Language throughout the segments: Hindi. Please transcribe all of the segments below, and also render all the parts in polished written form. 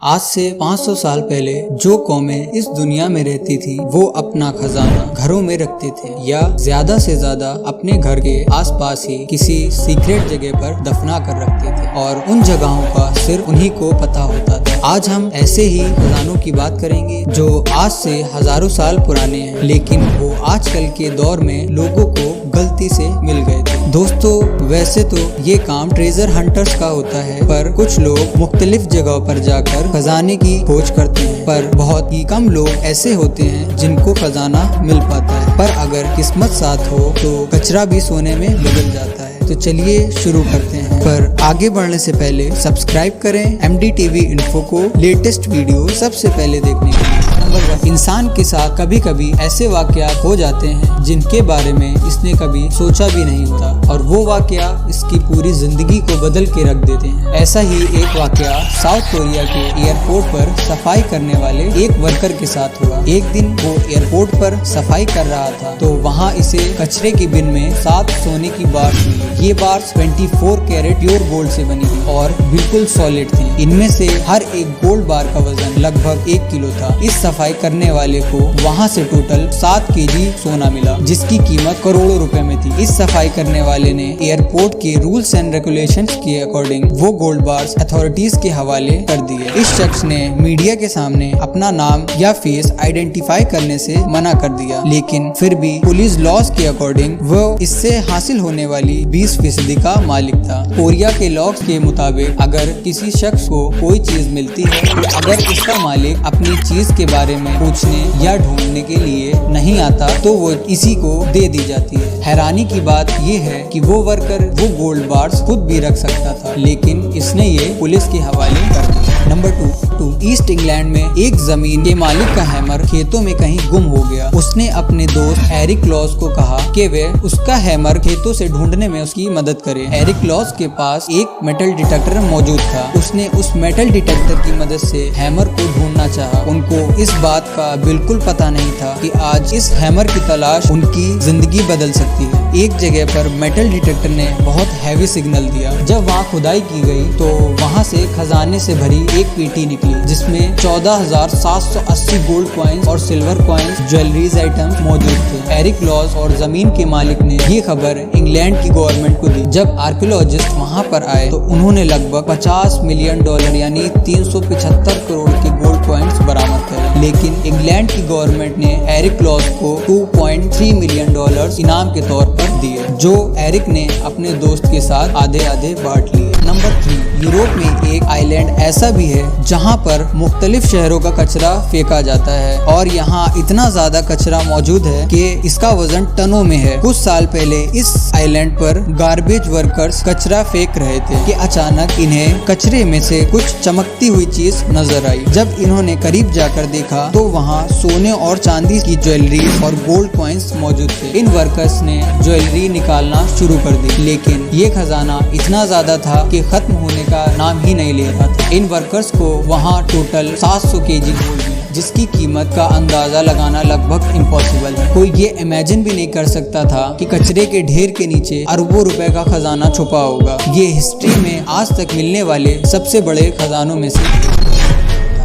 आज से 500 साल पहले जो कौमें इस दुनिया में रहती थी वो अपना खजाना घरों में रखते थे या ज्यादा से ज्यादा अपने घर के आसपास ही किसी सीक्रेट जगह पर दफना कर रखते थे और उन जगहों का सिर्फ उन्हीं को पता होता था। आज हम ऐसे ही खजानों की बात करेंगे जो आज से हजारों साल पुराने हैं, लेकिन वो आजकल के दौर में लोगों को गलती से मिल गए थे। दोस्तों, वैसे तो ये काम ट्रेजर हंटर्स का होता है, पर कुछ लोग मुख्तलिफ जगहों पर जाकर खजाने की खोज करते हैं, पर बहुत ही कम लोग ऐसे होते हैं जिनको खजाना मिल पाता है। पर अगर किस्मत साथ हो तो कचरा भी सोने में बदल जाता है। तो चलिए शुरू करते हैं, पर आगे बढ़ने से पहले सब्सक्राइब करें MDTV इन्फो को लेटेस्ट वीडियो सबसे पहले देखने के लिए। नंबर 1, इंसान के साथ कभी कभी ऐसे वाकयात हो जाते हैं जिनके बारे में इसने कभी सोचा भी नहीं होता और वो वाकया इसकी पूरी जिंदगी को बदल के रख देते हैं। ऐसा ही एक वाकया साउथ कोरिया के एयरपोर्ट पर सफाई करने वाले एक वर्कर के साथ हुआ। एक दिन वो एयरपोर्ट पर सफाई कर रहा था तो वहाँ इसे कचरे के बिन में 7 सोने की बार्स मिली। ये बार्स 24 कैरेट प्योर गोल्ड से बनी थी और बिल्कुल सॉलिड थी। इनमें से हर एक गोल्ड बार का वजन लगभग 1 किलो था। इस सफाई करने वाले को वहाँ से टोटल 7 केजी सोना मिला, जिसकी कीमत करोड़ों रुपए में थी। इस सफाई करने वाले ने एयरपोर्ट के रूल्स एंड रेगुलेशंस के अकॉर्डिंग वो गोल्ड बार्स अथॉरिटीज के हवाले कर दिए। इस शख्स ने मीडिया के सामने अपना नाम या फेस आइडेंटिफाई करने से मना कर दिया, लेकिन फिर भी पुलिस लॉज के अकॉर्डिंग वो इससे हासिल होने वाली 20% का मालिक था। कोरिया के लॉज के मुताबिक अगर किसी शख्स को कोई चीज मिलती है तो अगर इसका मालिक अपनी चीज के बारे में पूछने या ढूंढने के लिए नहीं आता तो वो इसी को दे दी जाती है। हैरानी की बात ये है कि वो वर्कर वो गोल्ड बार्स खुद भी रख सकता था, लेकिन इसने ये पुलिस के हवाले कर दिया। नंबर 2, ईस्ट इंग्लैंड में एक जमीन के मालिक का हैमर खेतों में कहीं गुम हो गया। उसने अपने दोस्त एरिक लॉस को कहा कि वे उसका हैमर खेतों से ढूंढने में उसकी मदद करे। एरिक लॉस के पास एक मेटल डिटेक्टर मौजूद था। उसने उस मेटल डिटेक्टर की मदद से हैमर को ढूंढना चाहा। उनको इस बात का बिल्कुल पता नहीं था कि आज इस हैमर की तलाश उनकी जिंदगी बदल सकती है। एक जगह पर मेटल डिटेक्टर ने बहुत हैवी सिग्नल दिया। जब वहाँ खुदाई की गई तो वहाँ से खजाने से भरी एक पेटी निकली, जिसमें 14,780 गोल्ड कॉइन्स और सिल्वर कॉइन्स, ज्वेलरीज आइटम्स मौजूद थे। एरिक लॉस और जमीन के मालिक ने ये खबर इंग्लैंड की गवर्नमेंट को दी। जब आर्कियोलॉजिस्ट वहाँ पर आए तो उन्होंने लगभग $50 मिलियन यानी 375 करोड़ के गोल्ड कॉइन्स बरामद करे, लेकिन इंग्लैंड की गवर्नमेंट ने एरिक लॉस को $2.3 मिलियन इनाम के तौर पर दिए, जो एरिक ने अपने दोस्त के साथ आधे आधे बांट लिए। नंबर 3, यूरोप में एक आइलैंड ऐसा भी है जहाँ पर मुख्तलिफ शहरों का कचरा फेंका जाता है और यहाँ इतना ज्यादा कचरा मौजूद है कि इसका वजन टनों में है। कुछ साल पहले इस आइलैंड पर गार्बेज वर्कर्स कचरा फेंक रहे थे कि अचानक इन्हें कचरे में से कुछ चमकती हुई चीज नजर आई। जब इन्होंने करीब जाकर देखा तो वहाँ सोने और चांदी की ज्वेलरी और गोल्ड कॉइन्स मौजूद थे। इन वर्कर्स ने ज्वेलरी निकालना शुरू कर दी, लेकिन ये खजाना इतना ज्यादा था कि खत्म होने का नाम ही नहीं ले रहा था। इन वर्कर्स को वहाँ टोटल 700 केजी गोल्ड मिला, जिसकी कीमत का अंदाजा लगाना लगभग इम्पॉसिबल है। कोई ये इमेजिन भी नहीं कर सकता था कि कचरे के ढेर के नीचे अरबों रुपए का खजाना छुपा होगा। ये हिस्ट्री में आज तक मिलने वाले सबसे बड़े खजानों में से।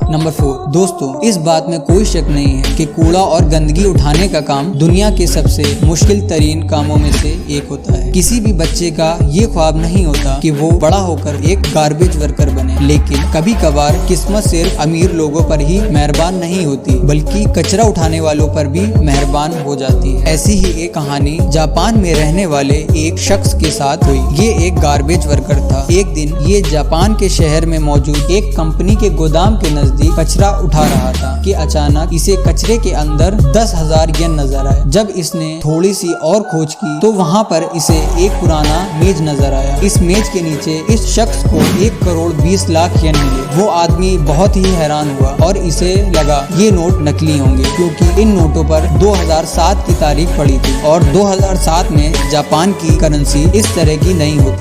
नंबर 4, दोस्तों, इस बात में कोई शक नहीं है कि कूड़ा और गंदगी उठाने का काम दुनिया के सबसे मुश्किल तरीन कामों में से एक होता है। किसी भी बच्चे का ये ख्वाब नहीं होता कि वो बड़ा होकर एक गार्बेज वर्कर बने, लेकिन कभी कभार किस्मत सिर्फ अमीर लोगों पर ही मेहरबान नहीं होती, बल्कि कचरा उठाने वालों पर भी मेहरबान हो जाती है। ऐसी ही एक कहानी जापान में रहने वाले एक शख्स के साथ हुई। ये एक गार्बेज वर्कर था। एक दिन ये जापान के शहर में मौजूद एक कंपनी के गोदाम के नजदीक कचरा उठा रहा था कि अचानक इसे कचरे के अंदर 10,000 येन नजर आए। जब इसने थोड़ी सी और खोज की तो वहाँ पर इसे एक पुराना मेज नजर आया। इस मेज के नीचे इस शख्स को 1,20,00,000 येन मिले। वो आदमी बहुत ही हैरान हुआ और इसे लगा ये नोट नकली होंगे, क्योंकि इन नोटों पर 2007 की तारीख पड़ी थी और 2007 में जापान की करेंसी इस तरह की नहीं होती।